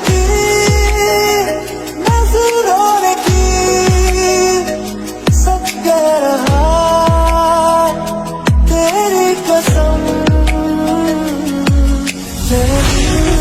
की नजरों ने की सब कह रहा तेरी कसम तेरी